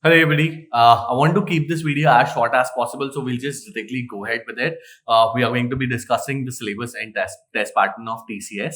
Hello everybody. I want to keep this video as short as possible, so we'll just directly go ahead with it. We are going to be discussing the syllabus and test pattern of TCS.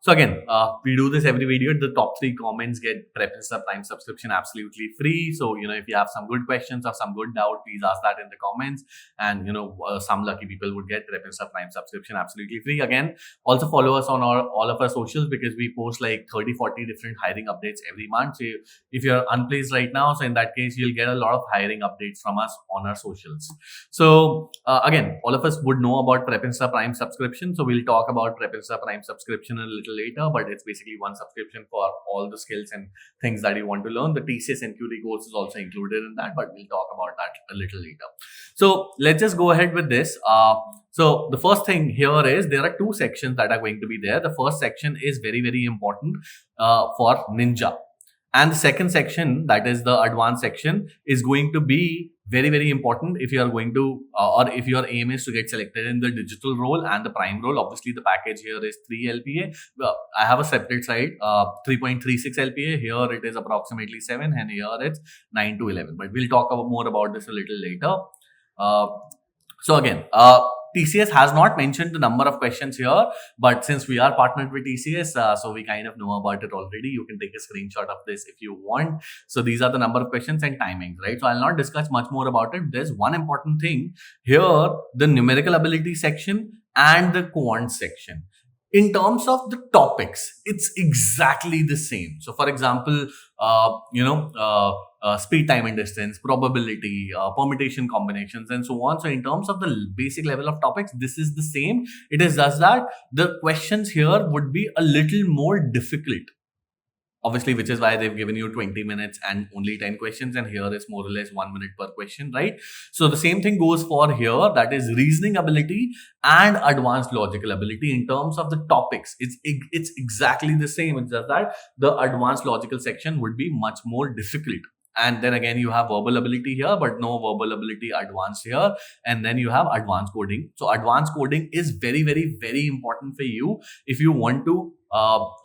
So again, we do this every video. The top 3 comments get Preferences Prime subscription absolutely free. So if you have some good questions or some good doubt, please ask that in the comments. And some lucky people would get Preferences Prime subscription absolutely free. Again, also follow us on all of our socials because we post like 30-40 different hiring updates every month. So if you're unplaced right now, so in that case, you'll get a lot of hiring updates from us on our socials. So again, all of us would know about Preferences Prime subscription. So we'll talk about Preferences Prime subscription a little later, but it's basically one subscription for all the skills and things that you want to learn. The TCS NQT course is also included in that, but we'll talk about that a little later. So let's just go ahead with this. So the first thing here is there are 2 sections that are going to be there. The first section is very, very important for Ninja. And the second section, that is the advanced section, is going to be very, very important if you are going to, or if your aim is to get selected in the digital role and the prime role. Obviously, the package here is 3 LPA. I have a separate side, 3.36 LPA. Here it is approximately 7, and here it's 9 to 11. But we'll talk more about this a little later. So again, TCS has not mentioned the number of questions here, but since we are partnered with TCS, so we kind of know about it already. You can take a screenshot of this if you want. So these are the number of questions and timings, right? So I'll not discuss much more about it. There's one important thing here, the numerical ability section and the quant section. In terms of the topics, it's exactly the same. So for example, speed, time and distance, probability, permutation combinations, and so on. So in terms of the basic level of topics, this is the same. It is just that the questions here would be a little more difficult. Obviously, which is why they've given you 20 minutes and only 10 questions. And here is more or less 1 minute per question, right? So the same thing goes for here. That is reasoning ability and advanced logical ability. In terms of the topics, it's exactly the same. It's just that the advanced logical section would be much more difficult. And then again, you have verbal ability here, but no verbal ability advanced here. And then you have advanced coding. So advanced coding is very, very, very important for you if you want to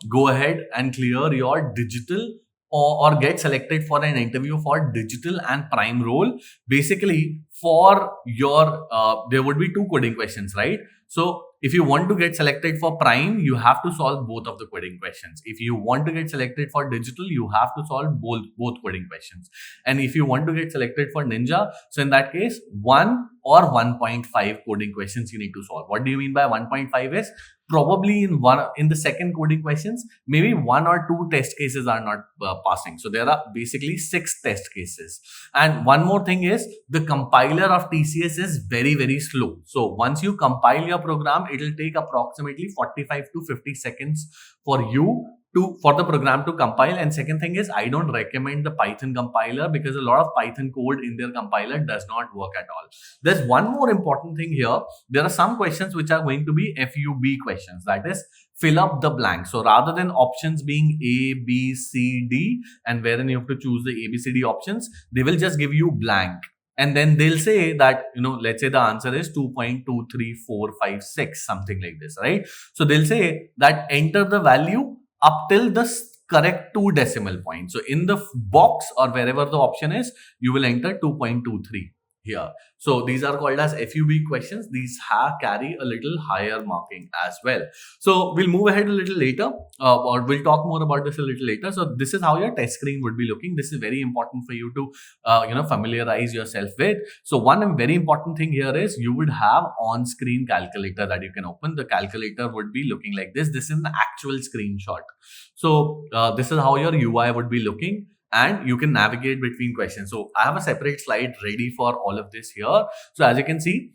go ahead and clear your digital or get selected for an interview for digital and prime role. Basically, for your, there would be 2 coding questions, right? So if you want to get selected for prime, you have to solve both of the coding questions. If you want to get selected for digital, you have to solve both coding questions. And if you want to get selected for Ninja, so in that case, 1 or 1.5 coding questions you need to solve. What do you mean by 1.5 is probably in the second coding questions, maybe 1 or 2 test cases are not passing. So there are basically 6 test cases. And one more thing is the compiler of TCS is very, very slow. So once you compile your program, it will take approximately 45 to 50 seconds for the program to compile. And second thing is, I don't recommend the Python compiler because a lot of Python code in their compiler does not work at all. There's one more important thing here. There are some questions which are going to be FUB questions, that is fill up the blank. So rather than options being A, B, C, D, and wherein you have to choose the A, B, C, D options, they will just give you blank. And then they'll say that, let's say the answer is 2.23456, something like this, right? So they'll say that enter the value up till the correct 2 decimal points. So in the box or wherever the option is, you will enter 2.23 here. So these are called as FUB questions. These carry a little higher marking as well. So we'll move ahead a little later, or we'll talk more about this a little later. So this is how your test screen would be looking. This is very important for you to familiarize yourself with. So one very important thing here is you would have on-screen calculator that you can open. The calculator would be looking like this. This is an actual screenshot. So this is how your UI would be looking. And you can navigate between questions. So I have a separate slide ready for all of this here. So as you can see,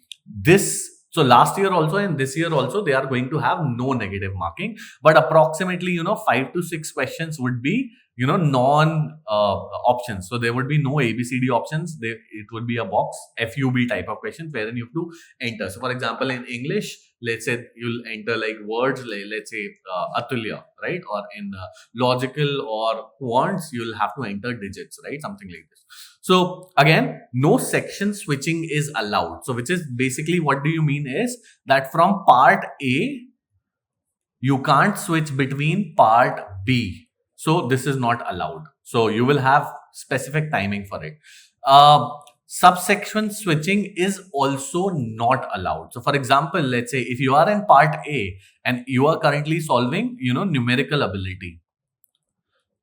so last year also and this year also, they are going to have no negative marking, but approximately, 5 to 6 questions would be, non options. So there would be no ABCD options. It would be a box FUB type of questions wherein you have to enter. So for example, in English, let's say you'll enter like words, like let's say Atulya, right? Or in logical or quants, you'll have to enter digits, right? Something like this. So again, no section switching is allowed. So which is basically, what do you mean is that from part A, you can't switch between part B. So this is not allowed. So you will have specific timing for it. Uh, Subsection switching is also not allowed. So for example, let's say if you are in part A and you are currently solving, numerical ability,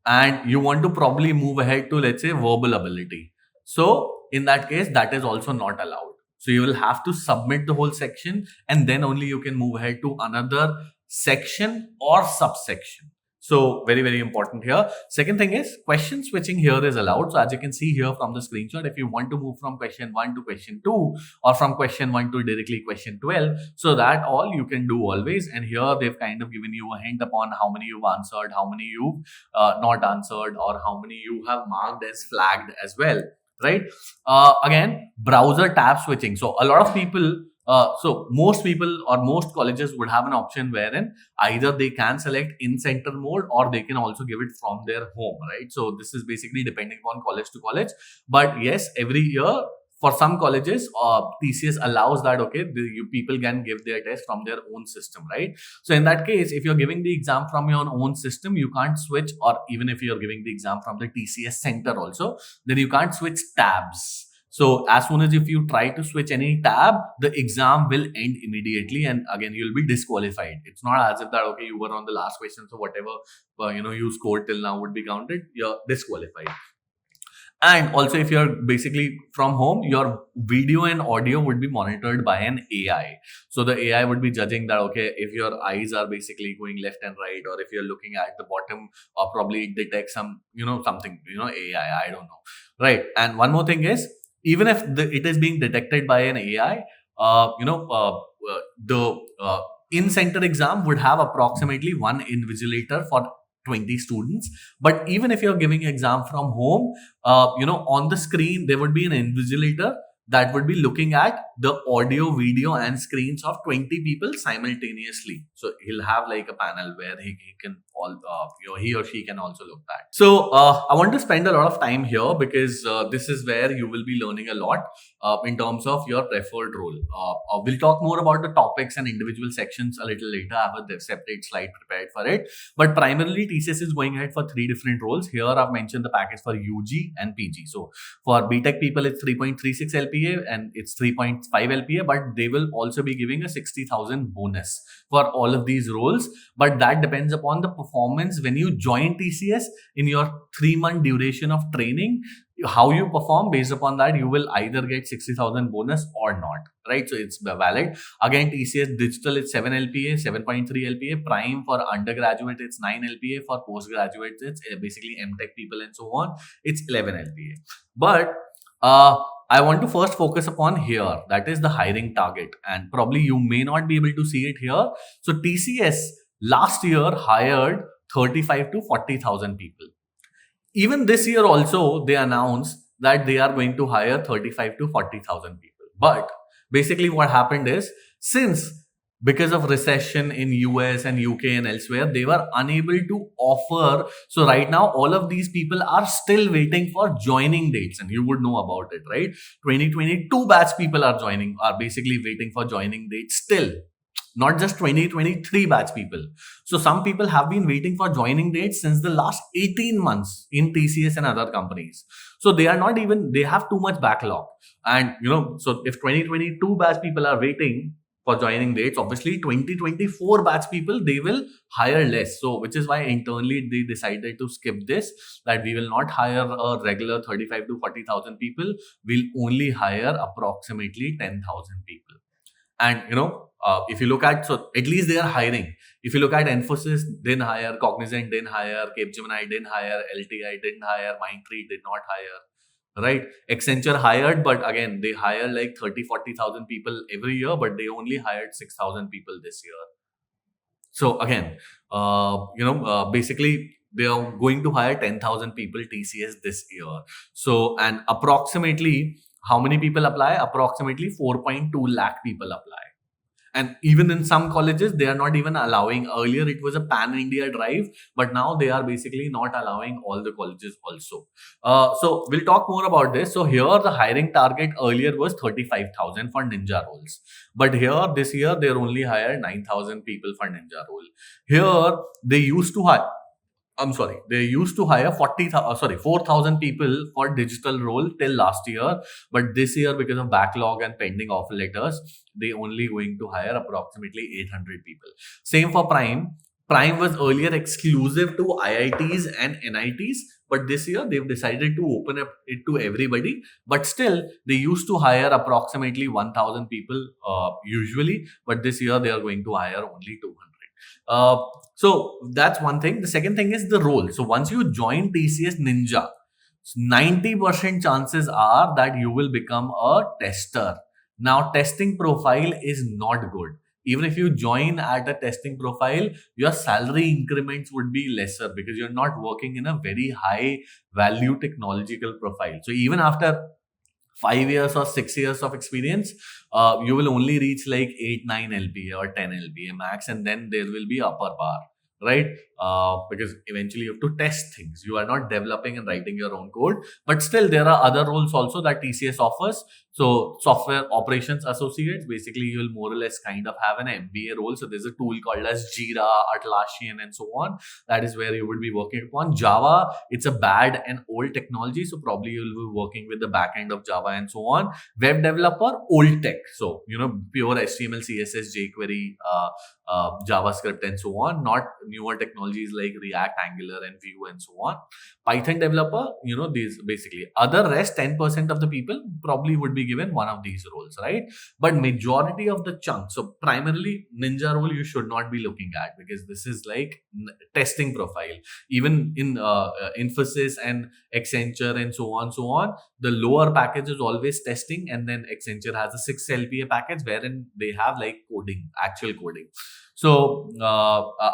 and you want to probably move ahead to, let's say, verbal ability. So in that case, that is also not allowed. So you will have to submit the whole section, and then only you can move ahead to another section or subsection. So very, very important here. Second thing is question switching here is allowed. So as you can see here from the screenshot, if you want to move from question 1 to question 2 or from question 1 to directly question 12, so that all you can do always. And here they've kind of given you a hint upon how many you've answered, how many you've not answered, or how many you have marked as flagged as well, right? Again, browser tab switching. So a lot of people, so most people or most colleges would have an option wherein either they can select in center mode or they can also give it from their home, right? So this is basically depending on college to college. But yes, every year for some colleges, TCS allows that, okay, people can give their test from their own system, right? So in that case, if you're giving the exam from your own system, you can't switch, or even if you're giving the exam from the TCS center also, then you can't switch tabs. So as soon as if you try to switch any tab, the exam will end immediately, and again you'll be disqualified. It's not as if that, okay, you were on the last question, so whatever you scored till now would be counted. You're disqualified. And also, if you're basically from home, your video and audio would be monitored by an AI. So the AI would be judging that, okay, if your eyes are basically going left and right, or if you're looking at the bottom, or probably it detects some, something, AI, I don't know. Right. And one more thing is, even if it is being detected by an AI, the in-center exam would have approximately one invigilator for 20 students. But even if you're giving exam from home, on the screen there would be an invigilator that would be looking at the audio, video, and screens of 20 people simultaneously. So he'll have like a panel where he can all he or she can also look at. So I want to spend a lot of time here because this is where you will be learning a lot in terms of your preferred role. We'll talk more about the topics and individual sections a little later. I have a separate slide prepared for it. But primarily, TCS is going ahead for 3 different roles. Here I've mentioned the package for UG and PG. So for BTech people, it's 3.36 LPA and it's 3.5 LPA, but they will also be giving a 60,000 bonus for all of these roles. But that depends upon the performance when you join TCS in your 3-month duration of training. How you perform, based upon that you will either get 60,000 bonus or not, right? So it's valid. Again, TCS Digital, it's 7 LPA, 7.3 LPA. Prime for undergraduate, it's 9 LPA. For postgraduates, it's basically MTech people and so on, it's 11 LPA. But I want to first focus upon here, that is the hiring target, and probably you may not be able to see it here. So TCS last year hired 35 to 40,000 people. Even this year also, they announced that they are going to hire 35 to 40,000 people. But basically what happened is, because of recession in US and UK and elsewhere, they were unable to offer. So right now, all of these people are still waiting for joining dates, and you would know about it, right? 2022 batch people are basically waiting for joining dates still. Not just 2023 batch people. So some people have been waiting for joining dates since the last 18 months in TCS and other companies. So they have too much backlog. And, so if 2022 batch people are waiting for joining dates, obviously 2024 batch people, they will hire less. So which is why internally they decided to skip this, that we will not hire a regular 35 to 40,000 people. We'll only hire approximately 10,000 people. And, if you look at, so at least they are hiring. If you look at Infosys, didn't hire, Cognizant didn't hire, Capgemini didn't hire, LTI didn't hire, Mindtree did not hire, right? Accenture hired, but again, they hire like 30, 40,000 people every year, but they only hired 6,000 people this year. So again, basically, they are going to hire 10,000 people TCS this year. So, and approximately, how many people apply? Approximately 4.2 lakh people apply. And even in some colleges, they are not even allowing. Earlier, it was a pan-India drive, but now they are basically not allowing all the colleges also. So we'll talk more about this. So here, the hiring target earlier was 35,000 for Ninja roles. But here, this year, they're only hired 9,000 people for Ninja role. Here, they used to hire I'm sorry, they used to hire 4,000 people for digital role till last year, but this year because of backlog and pending offer letters, they only going to hire approximately 800 people. Same for Prime. Prime was earlier exclusive to IITs and NITs, but this year they've decided to open up it to everybody. But still, they used to hire approximately 1,000 people usually, but this year they are going to hire only 200. So that's one thing. The second thing is the role. So once you join TCS Ninja, 90% chances are that you will become a tester. Now, testing profile is not good. Even if you join at a testing profile, your salary increments would be lesser because you're not working in a very high value technological profile. So even after 5 years or 6 years of experience, you will only reach like 8, 9 LPA or 10 LPA max, and then there will be upper bar, right? Because eventually you have to test things. You are not developing and writing your own code, but still there are other roles also that TCS offers. So software operations associates, basically you will more or less kind of have an MBA role. So there's a tool called as Jira, Atlassian, and so on. That is where you would be working upon. Java, it's a bad and old technology, so probably you'll be working with the back end of Java and so on. Web developer, old tech, so pure HTML, CSS, jQuery, JavaScript, and so on, not newer technologies like React, Angular, and Vue, and so on. Python developer, these basically. Other rest, 10% of the people probably would be given one of these roles, right? But majority of the chunk, so primarily Ninja role you should not be looking at, because this is like testing profile. Even in Infosys and Accenture and so on, the lower package is always testing, and then Accenture has a 6 LPA package wherein they have like coding, actual coding. So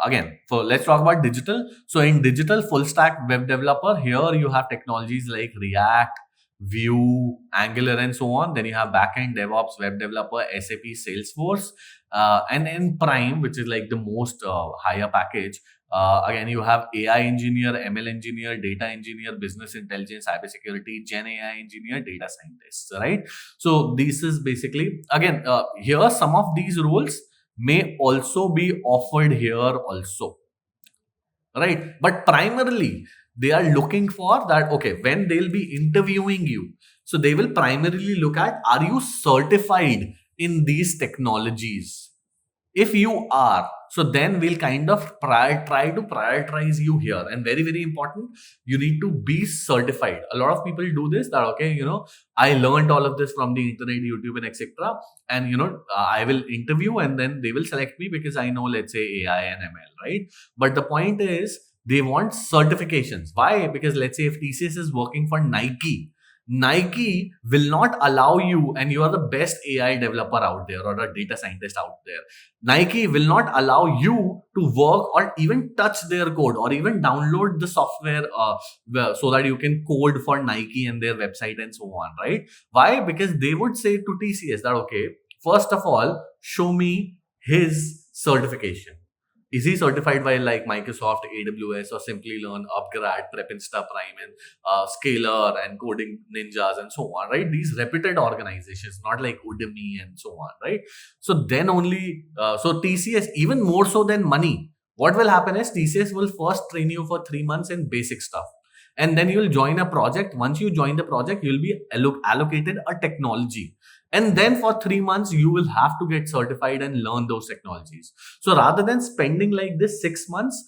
again, let's talk about digital. So in digital full stack web developer, here you have technologies like React, Vue, Angular, and so on. Then you have backend DevOps, web developer, SAP, Salesforce, and in Prime, which is like the most higher package. Again, you have AI engineer, ML engineer, data engineer, business intelligence, cybersecurity, Gen AI engineer, data scientists, right? So this is basically, again, here some of these roles may also be offered here also, right? But primarily they are looking for that, okay, when they'll be interviewing you, so they will primarily look at, are you certified in these technologies? If you are, so then we'll kind of try to prioritize you here. And very, very important, you need to be certified. A lot of people do this, that okay, I learned all of this from the internet, YouTube, and etc., and I will interview and then they will select me because I know, let's say, AI and ML, right? But the point is, they want certifications. Why? Because let's say if TCS is working for Nike will not allow you, and you are the best AI developer out there or a data scientist out there, Nike will not allow you to work or even touch their code or even download the software so that you can code for Nike and their website and so on, right? Why? Because they would say to TCS that, okay, first of all, show me his certification. Is he certified by like Microsoft, AWS, or Simplilearn, Upgrad, Prep Insta Prime, and Scalar, and Coding Ninjas, and so on, right? These reputed organizations, not like Udemy and so on, right? So then only, so TCS, even more so than money, what will happen is TCS will first train you for 3 months in basic stuff. And then you'll join a project. Once you join the project, you'll be allocated a technology. And then for 3 months, you will have to get certified and learn those technologies. So rather than spending like this 6 months,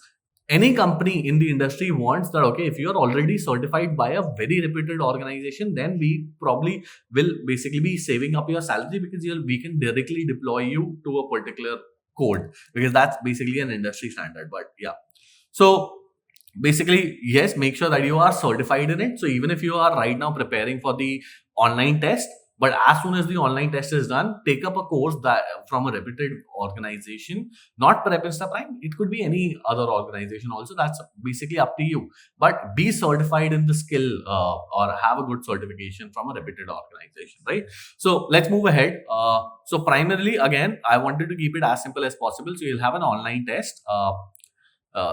any company in the industry wants that, okay, if you're already certified by a very reputed organization, then we probably will basically be saving up your salary, because we can directly deploy you to a particular code, because that's basically an industry standard. But yeah. So basically, yes, make sure that you are certified in it. So even if you are right now preparing for the online test, but as soon as the online test is done, take up a course that from a reputed organization, not Prep Insta Prime. It could be any other organization also. That's basically up to you. But be certified in the skill or have a good certification from a reputed organization, right? So let's move ahead. So primarily, again, I wanted to keep it as simple as possible. So you'll have an online test.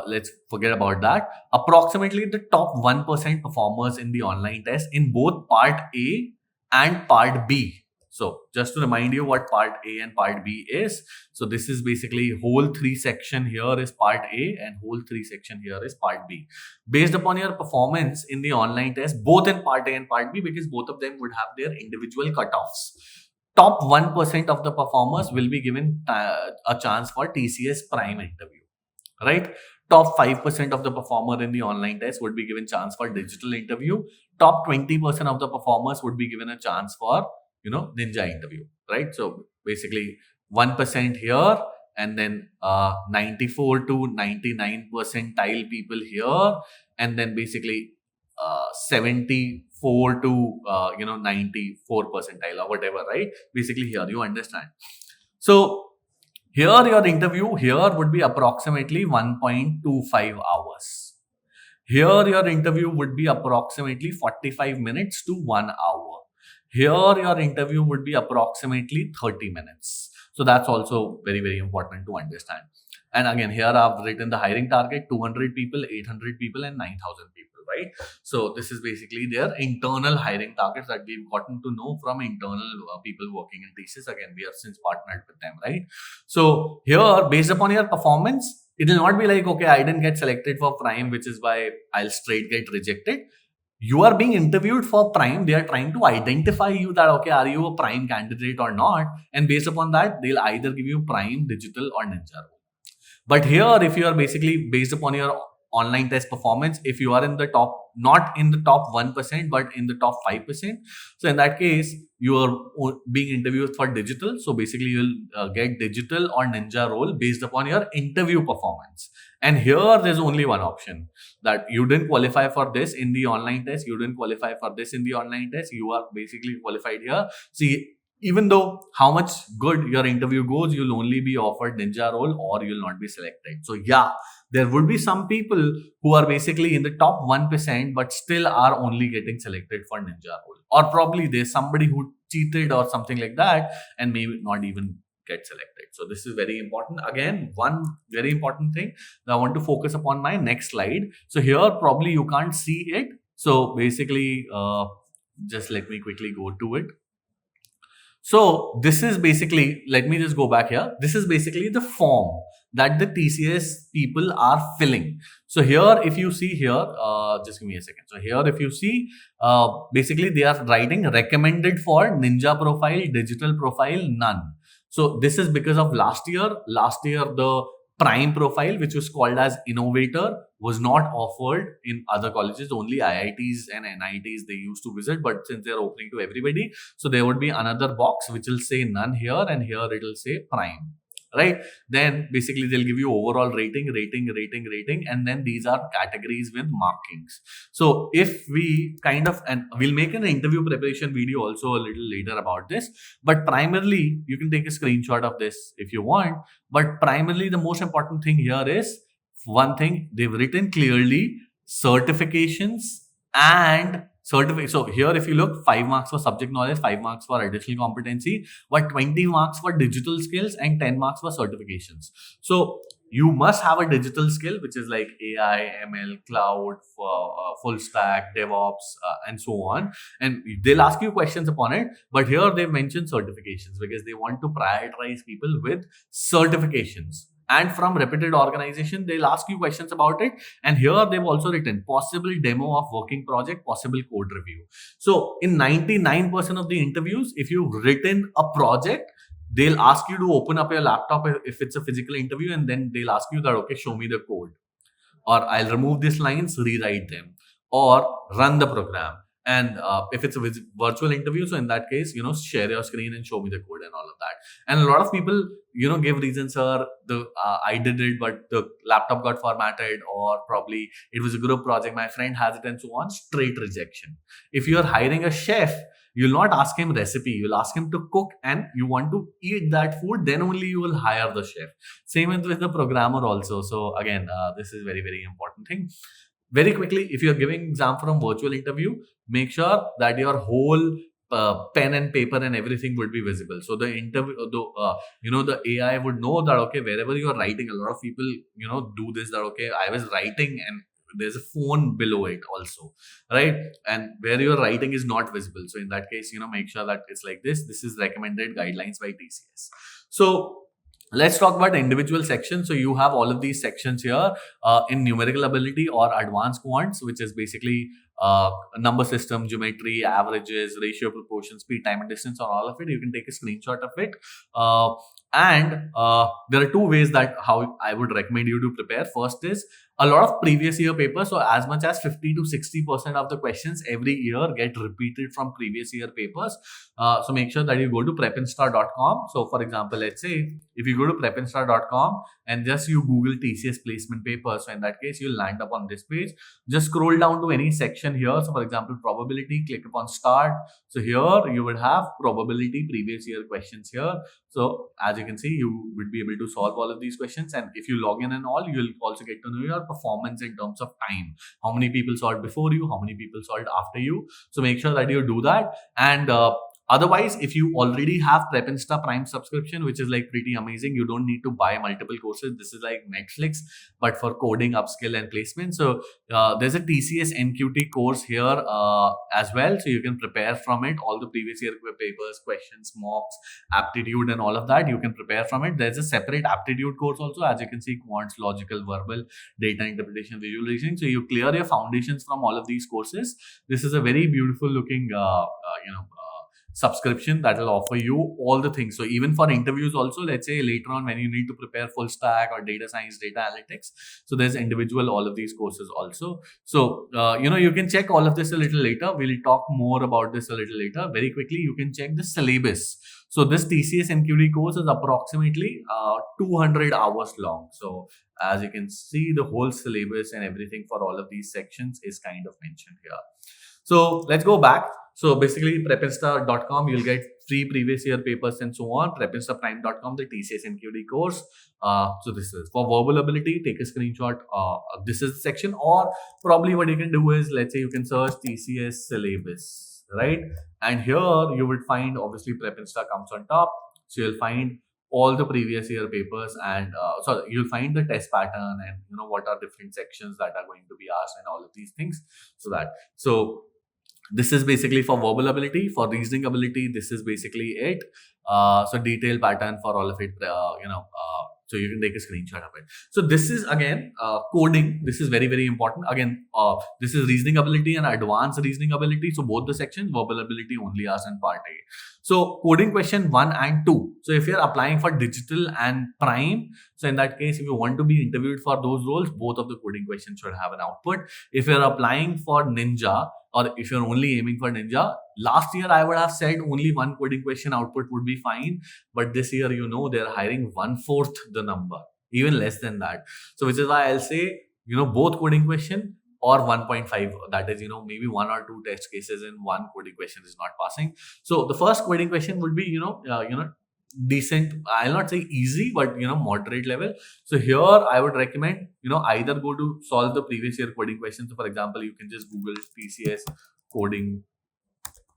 Let's forget about that. Approximately the top 1% performers in the online test in both part A and part B. So just to remind you what part A and part B is. So this is basically whole 3 section here is part A and whole 3 section here is part B. Based upon your performance in the online test, both in part A and part B, because both of them would have their individual cutoffs. Top 1% of the performers will be given a chance for TCS Prime interview, right? Top 5% of the performer in the online test would be given chance for digital interview. Top 20% of the performers would be given a chance for, ninja interview, right? So basically 1% here, and then 94 to 99 percentile people here, and then basically 74 to 94 percentile or whatever, right? Basically here, you understand. So here your interview here would be approximately 1.25 hours. Here your interview would be approximately 45 minutes to 1 hour. Here your interview would be approximately 30 minutes. So that's also very, very important to understand. And again, here I've written the hiring target: 200 people, 800 people, and 9,000 people, right? So this is basically their internal hiring targets that we've gotten to know from internal people working in TCS. Again, we have since partnered with them, right? So here, based upon your performance, it will not be like, okay, I didn't get selected for Prime, which is why I'll straight get rejected. You are being interviewed for Prime. They are trying to identify you that, okay, are you a Prime candidate or not? And based upon that, they'll either give you Prime, digital, or ninja role. But here, if you are basically based upon your online test performance, if you are in the top, not in the top 1%, but in the top 5%, so in that case, you are being interviewed for digital. So basically, you'll get digital or ninja role based upon your interview performance. And here, there's only one option, that you didn't qualify for this in the online test. You didn't qualify for this in the online test. You are basically qualified here. See, even though how much good your interview goes, you'll only be offered ninja role or you'll not be selected. So yeah, there would be some people who are basically in the top 1%, but still are only getting selected for ninja role. Or probably there's somebody who cheated or something like that and maybe not even get selected. So this is very important. Again, one very important thing that I want to focus upon my next slide. So here probably you can't see it. So basically, just let me quickly go to it. So this is basically, let me just go back here. This is basically the form that the TCS people are filling. So here, if you see here, just give me a second. So here, if you see, basically they are writing recommended for ninja profile, digital profile, none. So this is because of last year. Last year, the Prime profile, which was called as innovator, was not offered in other colleges. Only IITs and NITs they used to visit, but since they're opening to everybody, so there would be another box which will say none here, and here it will say Prime, right? Then basically they'll give you overall rating, and then these are categories with markings. So if we kind of, and we'll make an interview preparation video also a little later about this, but primarily you can take a screenshot of this if you want. But primarily the most important thing here is one thing they've written clearly: certifications and certificate. So here, if you look, 5 marks for subject knowledge, 5 marks for additional competency, but 20 marks for digital skills and 10 marks for certifications. So you must have a digital skill, which is like AI, ML, cloud, full stack, DevOps, and so on. And they'll ask you questions upon it. But here they've mentioned certifications because they want to prioritize people with certifications. And from reputed organization, they'll ask you questions about it. And here they've also written possible demo of working project, possible code review. So in 99% of the interviews, if you've written a project, they'll ask you to open up your laptop if it's a physical interview, and then they'll ask you that, okay, show me the code, or I'll remove these lines, rewrite them, or run the program. And if it's a virtual interview, so in that case, share your screen and show me the code and all of that. And a lot of people, give reasons, sir, I did it, but the laptop got formatted, or probably it was a group project, my friend has it, and so on. Straight rejection. If you're hiring a chef, you'll not ask him recipe, you'll ask him to cook, and you want to eat that food, then only you will hire the chef. Same with the programmer also. So again, this is very, very important thing. Very quickly, if you're giving exam from virtual interview, make sure that your whole pen and paper and everything would be visible. So the interview, the AI would know that, okay, wherever you're writing, a lot of people, do this, that, okay, I was writing and there's a phone below it also, right? And where your writing is not visible. So in that case, make sure that it's like this. This is recommended guidelines by TCS. So let's talk about individual sections. So you have all of these sections here in numerical ability or advanced quants, which is basically number system, geometry, averages, ratio, proportion, speed, time, and distance, or all of it. You can take a screenshot of it. And there are two ways that how I would recommend you to prepare. First is a lot of previous year papers. So as much as 50 to 60% of the questions every year get repeated from previous year papers. So make sure that you go to prepinstar.com. So for example, let's say if you go to prepinstar.com and just you Google TCS placement papers, so in that case, you'll land up on this page. Just scroll down to any section here. So for example, probability, click upon start. So here you would have probability previous year questions here. So as you can see, you would be able to solve all of these questions. And if you log in and all, you'll also get to know your performance in terms of time. How many people solved before you? How many people solved after you? So make sure that you do that. And otherwise, if you already have PrepInsta Prime subscription, which is like pretty amazing, you don't need to buy multiple courses. This is like Netflix, but for coding, upskill, and placement. So there's a TCS NQT course here as well. So you can prepare from it. All the previous year papers, questions, mocks, aptitude, and all of that, you can prepare from it. There's a separate aptitude course also, as you can see, quants, logical, verbal, data interpretation, visual reasoning. So you clear your foundations from all of these courses. This is a very beautiful looking, subscription that will offer you all the things. So even for interviews also, let's say later on when you need to prepare full stack or data science, data analytics, so there's individual all of these courses also. So you can check all of this a little later. We'll talk more about this a little later. Very quickly, you can check the syllabus. So this TCS NQT course is approximately 200 hours long. So as you can see, the whole syllabus and everything for all of these sections is kind of mentioned here. So let's go back. So basically, prepinstar.com, you'll get free previous year papers and so on. Prepinstarprime.com, the TCS NQT course. So this is for verbal ability. Take a screenshot. This is the section, or probably what you can do is, let's say you can search TCS syllabus, right? And here you would find, obviously, PrepInsta comes on top. So you'll find all the previous year papers, and so you'll find the test pattern and what are different sections that are going to be asked and all of these things. So this is basically for verbal ability. For reasoning ability, this is basically it. So detailed pattern for all of it, so you can take a screenshot of it. So this is again coding. This is very, very important. Again, this is reasoning ability and advanced reasoning ability. So both the sections, verbal ability only asked in part A. So coding question 1 and 2. So if you're applying for digital and prime, so in that case, if you want to be interviewed for those roles, both of the coding questions should have an output. If you're applying for Ninja, or if you're only aiming for Ninja, last year I would have said only one coding question output would be fine. But this year, they're hiring 1/4 the number, even less than that. So which is why I'll say, both coding question or 1.5. That is, maybe 1 or 2 test cases in one coding question is not passing. So the first coding question would be, decent. I'll not say easy, but moderate level. So here I would recommend either go to solve the previous year coding questions. So for example, you can just Google TCS coding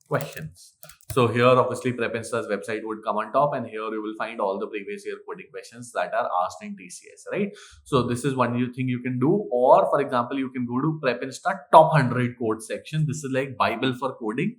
questions. So here obviously PrepInsta's website would come on top, and here you will find all the previous year coding questions that are asked in TCS, right? So this is one new thing you can do. Or for example, you can go to PrepInsta top 100 code section. This is like Bible for coding.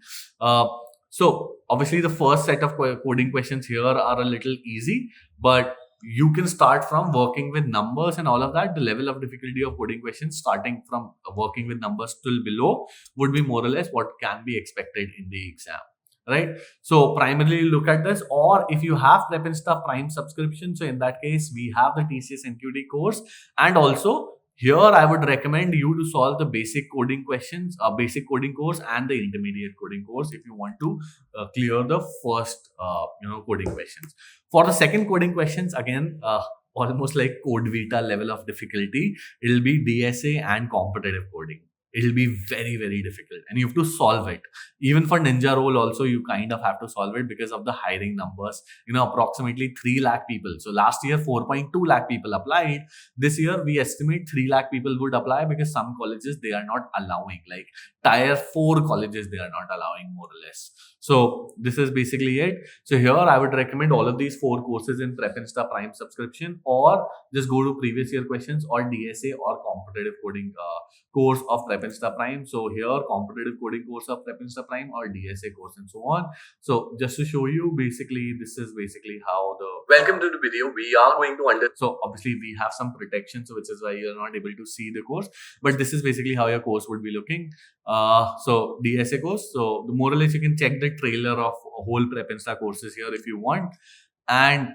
So obviously the first set of coding questions here are a little easy, but you can start from working with numbers and all of that. The level of difficulty of coding questions starting from working with numbers till below would be more or less what can be expected in the exam, right? So primarily look at this. Or if you have PrepInsta Prime subscription, so in that case, we have the TCS NQT course, and also here I would recommend you to solve the basic coding questions, basic coding course and the intermediate coding course if you want to clear the first coding questions. For the second coding questions, again, almost like Code Vita level of difficulty, it'll be DSA and competitive coding. It'll be very, very difficult, and you have to solve it. Even for Ninja role also, you kind of have to solve it because of the hiring numbers. Approximately 3 lakh people. So last year 4.2 lakh people applied. This year we estimate 3 lakh people would apply, because some colleges they are not allowing, like tier 4 colleges they are not allowing, more or less. So this is basically it. So here I would recommend all of these 4 courses in PrepInsta Prime subscription, or just go to previous year questions or DSA or competitive coding course of Prep Insta Prime. So here, competitive coding course of Prep Insta Prime or DSA course and so on. So just to show you, basically, this is basically how the welcome to the video. We are going to so obviously we have some protection, so which is why you're not able to see the course. But this is basically how your course would be looking. So DSA course. So the more or less you can check the trailer of whole Prep Insta courses here if you want. And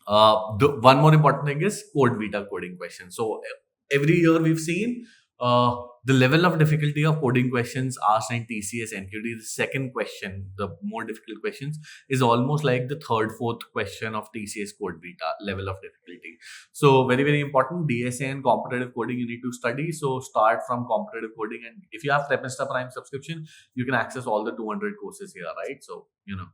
the one more important thing is code beta coding questions. So every year we've seen the level of difficulty of coding questions asked in TCS NQT. The second question, the more difficult questions, is almost like the third, fourth question of TCS code beta level of difficulty. So very, very important. DSA and competitive coding you need to study. So start from competitive coding, and if you have Prep Insta Prime subscription, you can access all the 200 courses here, right? So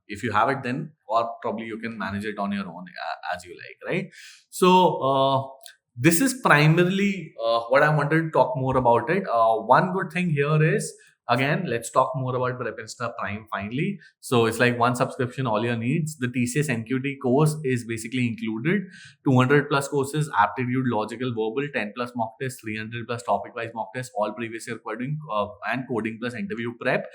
if you have it, then or probably you can manage it on your own as you like, right? So this is primarily what I wanted to talk more about it. One good thing here is, again, let's talk more about Prep Insta Prime finally. So it's like one subscription, all your needs. The TCS NQT course is basically included. 200 plus courses, aptitude, logical, verbal, 10 plus mock tests, 300 plus topic wise mock tests, all previous year coding and coding plus interview prep.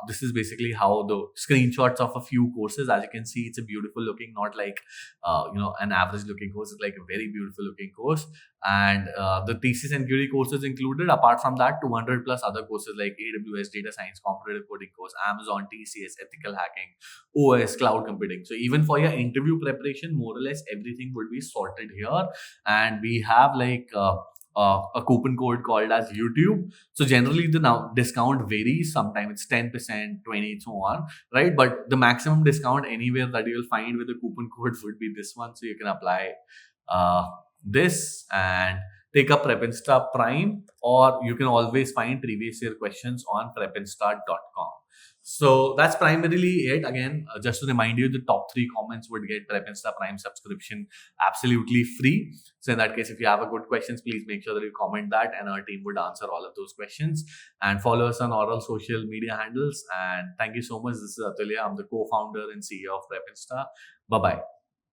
This is basically how the screenshots of a few courses. As you can see, it's a beautiful looking, not like an average looking course. It's like a very beautiful looking course. And the TCS NQT courses included. Apart from that, 200 plus other courses like AWS, data science, competitive coding course, Amazon, TCS, ethical hacking, OS, cloud computing. So even for your interview preparation, more or less everything would be sorted here. And we have like a coupon code called as YouTube. So generally the now discount varies. Sometimes it's 10%, 20, so on, right? But the maximum discount anywhere that you'll find with the coupon code would be this one. So you can apply this and take up Prep Insta Prime, or you can always find previous year questions on prepinsta.com. So that's primarily it. Again, just to remind you, the top 3 comments would get Prep Insta Prime subscription absolutely free. So in that case, if you have a good questions, please make sure that you comment that, and our team would answer all of those questions. And follow us on all social media handles. And thank you so much. This is Atulya. I'm the co-founder and CEO of Prep Insta. Bye-bye.